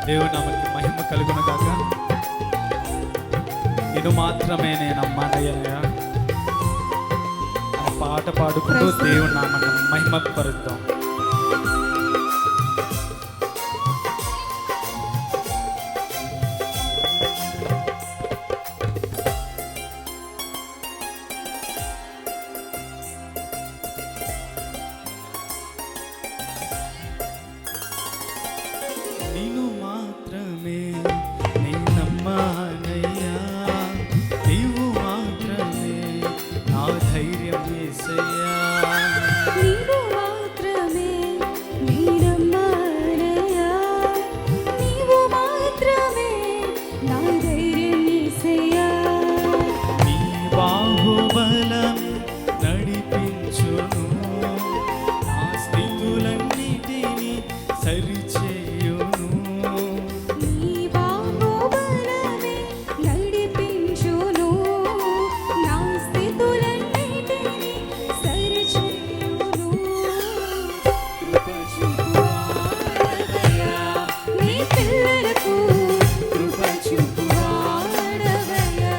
దేవుని నామమునకు మహిమ కలుగును గాక. నిన్ను మాత్రమే నేను నమ్మానయ్యా అని పాట పాడుకుంటూ దేవుని నామమును మహిమ పరుద్దాం. నిన్ను మాత్రమే నేను నమ్మానయ్యా, నీవు మాత్రమే నా ధైర్యం యేసయ్యా. నీవు మాత్రమే నేను నమ్మానయ్యా, నీవు మాత్రమే నా ధైర్యం యేసయ్యా. నీ బాహుబలం నడిపించును, నా స్థితులన్నిటినీ సరిచేయును. నీ బాహుబలమే నడిపించును, నా స్థితులన్నిటినీ సరిచేయును. కృప చూపువాడవయ్యా, నీ పిల్లలకు కృప చూపువాడవయ్యా,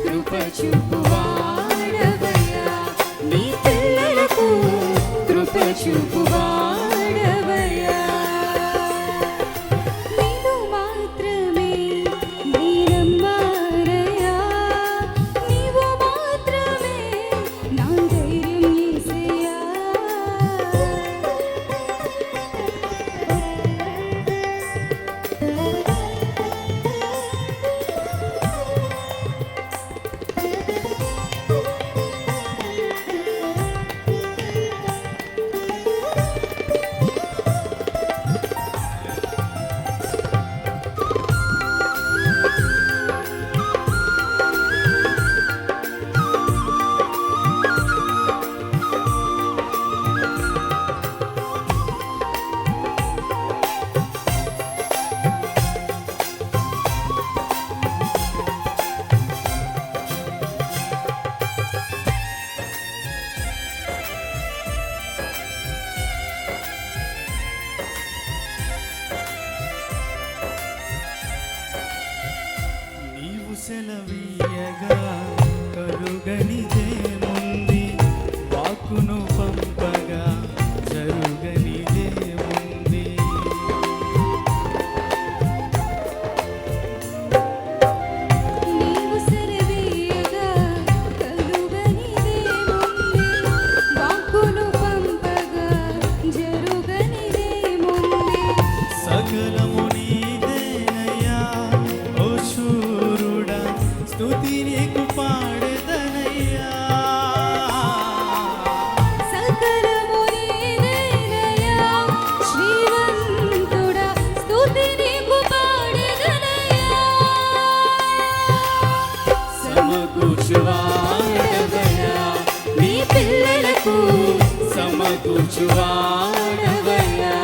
కృప చూపువాడవయ్యా, నీ పిల్లలకు కృప చూపువాడవయ్యా. నీవు మాత్రమే నేను నమ్మానయ్యా, నీవు మాత్రమే నా ధైర్యం యేసయ్యా. నీవు సెలవీయగా కలుగనిదేముంది, వాక్కును పంపగా జరుగనిదేముంది. నీవు సెలవీయగా కలుగనిదేముంది, వాక్కును పంపగా జరుగనిదేముంది. సకలము నీదేనయ్యా ఓ శూరుడా, స్తుతి నీకు పాడెదనయ్యా. సకలము నీదేనయ్యా, శ్రీమంతుడా, స్తుతి నీకు పాడెదనయ్యా. సమకూర్చువాడవయ్యా, నీ పిల్లలకు సమకూర్చువాడవయ్యా,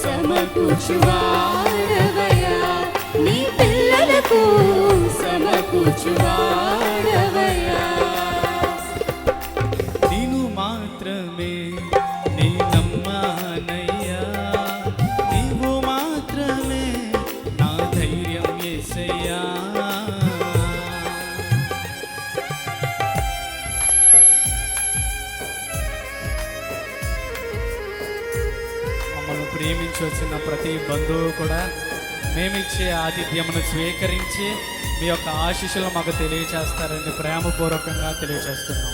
సమకూర్చువాడవయ్యా, నీ పిల్లలకు సమకూర్చువాడవయ్యా. నిన్ను మాత్రమే నీ నమ్మానయ్యా, నీవు మాత్రమే నా ధైర్యం యేసయ్యా. మమ్మల్ని ప్రేమించి వచ్చిన ప్రతి బంధువు కూడా మేమిచ్చే ఆతిథ్యమును స్వీకరించి మీ యొక్క ఆశీస్సులు మాకు తెలియచేస్తారని ప్రేమపూర్వకంగా తెలియజేస్తున్నాం.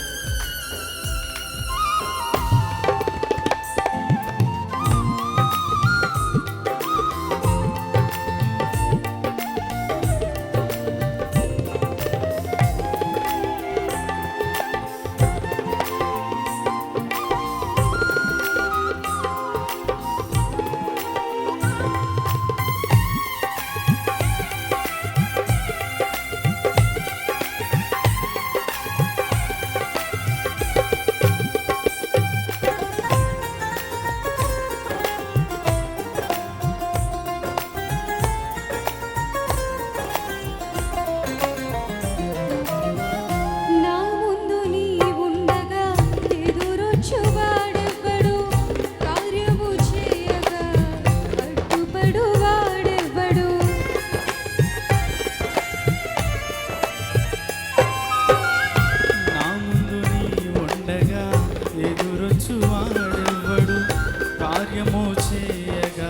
కార్యము చేయగా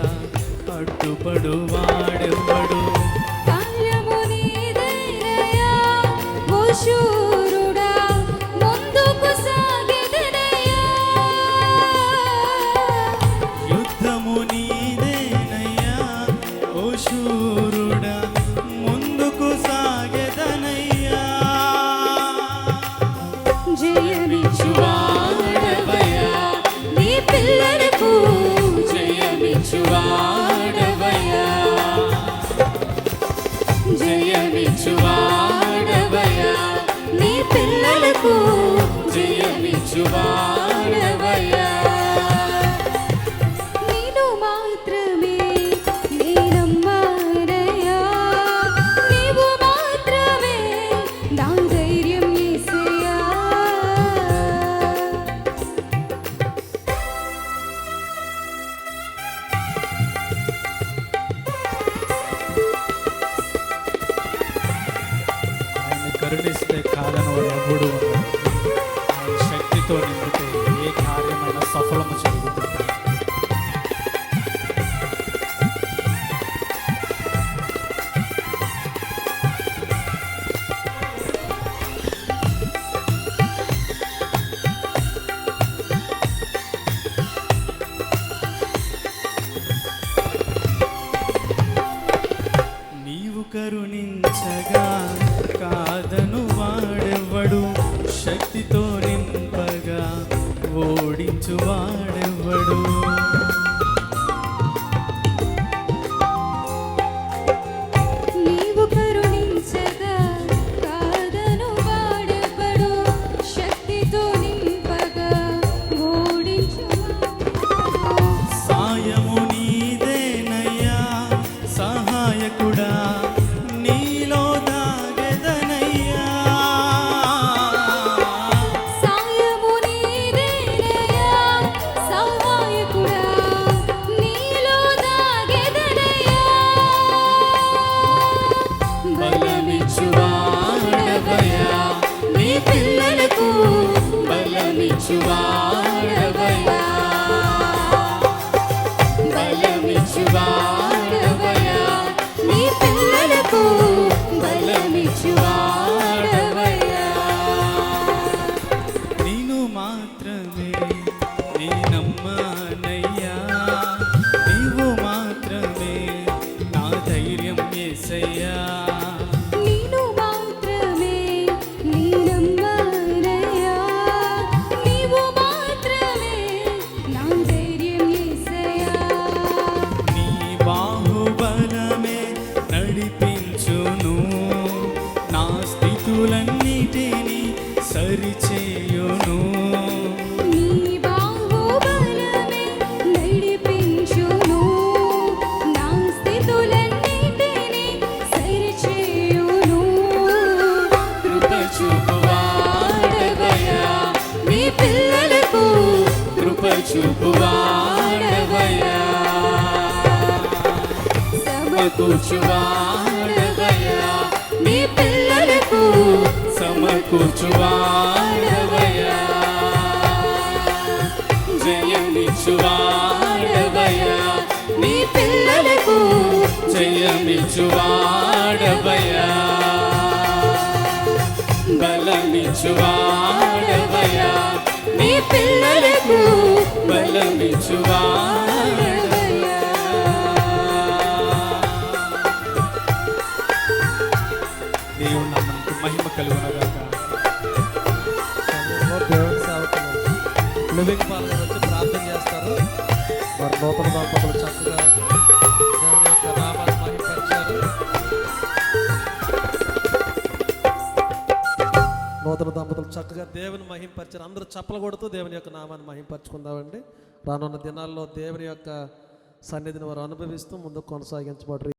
అడ్డుపడు వాడెవ్వడు. కార్యము నీదైనయ్యా, ఓ శూరుడా, ముందుకు సాగెదనయ్యా. యుద్ధము నీదేనయ్యా, ఓ శూరుడా, ముందుకు సాగెదనయ్యా. జయమిచ్చువాడవయ్యా, నీ పిల్లలకు జయమిచ్చువాడవయ్యా, జయమిచ్చువాడవయ్యా, నీ పిల్లలకు జయమిచ్చువాడవయ్యా. నేను మాత్రమే నేనమ్మానయ్యా, నీవు మాత్రమే నా ధైర్యం యేసయ్యా. ఆయన కరుణిస్తే కాదని వాడు ఎవడు ఉండడు. ఆయన శక్తితో నిండితే ఏ కార్యమైనా సఫలము జరుగుతుంది. నీవు కరుణించగా కాదను వాడెవ్వడు, శక్తితో నింపగా ఓడించు వాడెవ్వడు. నీవు కరుణించగా కాదను వాడెవ్వడు, శక్తితో నింపగా ఓడించువాడు. సాయము నీదేనయ్యా, సహాయకుడా, నీలో దాగెదనయ్యా. సాయము నీదేనయ్యా, సహాయకుడా, నీలో దాగెదనయ్యా. బలమిచ్చువాడవయ్యా, నీ పిల్లలకు బలమిచ్చువాడవయ్యా, బలమిచ్చువాడవయ్యా, నీ పిల్లలకు బలమిచ్చువాడవయ్యా. నేను మాత్రమే నేనమ్మానయ్యా, నీవు మాత్రమే నా ధైర్యం యేసయ్యా. నేను మాత్రమే నేనమ్మానయ్యా, నీవు మాత్రమే నా ధైర్యం యేసయ్యా. నీ బాహుబలమే నడిపించును, నా స్థితులన్నిటినీ సరిచేయును. నీ బాహుబలమే నడిపించును, నా స్థితులన్నిటినీ సరిచేయును. కృప చూపువాడవయ్యా, నీ పిల్లలకు కృప చూపువాడవయ్యా, సమకూర్చువాడవయ్యా, నీ పిల్లలకు సమకూర్చువాడవయ్యా. జయమిచ్చువాడవయ్యా, నీ పిల్లలకు జయమిచ్చువాడవయ్యా, బలమిచ్చువాడవయ్యా, నీ పిల్లలకు బలమిచ్చువాడవయ్యా. దేవుని నామమునకు మహిమ కలుగునగాక. సమయంలో దేవుని సేవకులు లివింగ్ పాల్గొని వచ్చి ప్రార్థన చేస్తారు. వారు నూతన దంపతులు చక్కగా దేవుని యొక్క నామాన్ని మహిమపరిచారు. నూతన దంపతులు చక్కగా దేవుని మహిమపరిచారు. అందరూ చప్పలు కొడుతూ దేవుని యొక్క నామాన్ని మహిమపరచుకుందామండి. రానున్న దినాల్లో దేవుని యొక్క సన్నిధిని వారు అనుభవిస్తూ ముందుకు కొనసాగించబడరు.